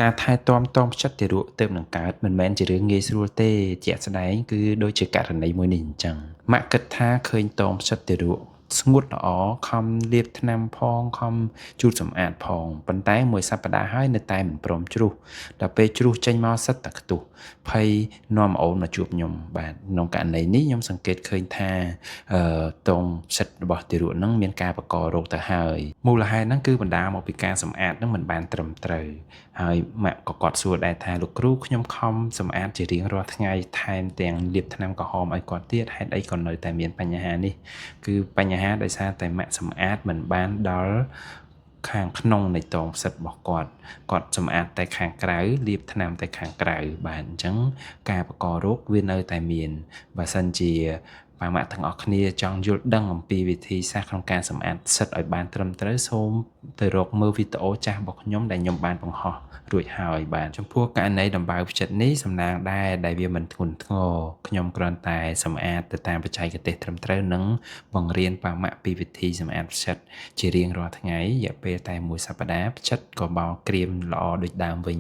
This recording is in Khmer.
ការថែទាំតមផ្ចិតទារកទើបនឹងកើតមិនមែនជារឿងងាយស្រួលទេជាក់ស្ដែងគឺដូចជាករណីមួយនេះអញ្ចឹងម៉ាក់គិតថាឃើញតមផ្ចិតទារកស្ងួតល្អខំលាបថ្នាំផងខំជូតសម្អាតផងប៉ុន្តែមួយសប្តាហ៍ហើយនៅតែមិនព្រមជ្រុះដល់ពេលជ្រុះចេញមកសិតតែខ្ទុះភ័យនាំអូនមកជួបខ្ញុំបាទក្នុងករណីនេះខ្ញុំសង្កេតឃើញថាតមផ្ចិតរបស់ទារកហ្នឹងមានការបង្ករោគទៅហើយមូលហេតុហ្នឹងគឺបណ្ដាលមកពីការសម្អាតហ្នឹងមិនបានត្រឹមត្រូវហើយម៉ាក់ក៏គាត់សួរដែរថាលោកគ្រូខ្ញុំខំសម្អាតជារៀងរាល់ថ្ងៃថែមទាំងលាបថ្នាំក្រហមឲ្យគាត់ទៀតហេតុអីក៏នៅតែមានបញ្ហានេះគឺបញ្ហាដោយសារតែម៉ាក់សម្អាតមិនបានដល់ខាងក្នុងនៃតងផ្សិតរបស់គាត់សម្អាតតែខាងក្រៅលាបថ្នាំតែខាងក្រៅបាទអញ្ចឹងការបង្ករោគវានៅតែមានបើសិនជាប៉ាម៉ាក់ទាំងអស់គ្នាចង់យល់ដឹងអំពីវិធីសាស្ត្រក្នុងការសម្អាតផ្សិតឲ្យបានត្រឹមត្រូវសូមទៅរកមើលវីដេអូចាស់របស់ខ្ញុំដែលខ្ញុំបានបង្ហោះរួចហើយបាទចំពោះករណីដំបៅផ្ចិតនេះសំណាងដែរដែលវាមិនធ្ងន់ធ្ងរខ្ញុំគ្រាន់តែសម្អាតទៅតាមបច្ចេកទេសត្រឹមត្រូវនិងបង្រៀនប៉ាម៉ាក់ពីវិធីសម្អាតផ្ចិតជារៀងរាល់ថ្ងៃរយៈពេលតែមួយសប្តាហ៍ផ្ចិតក៏បោក្រៀមល្អដូចដើមវិញ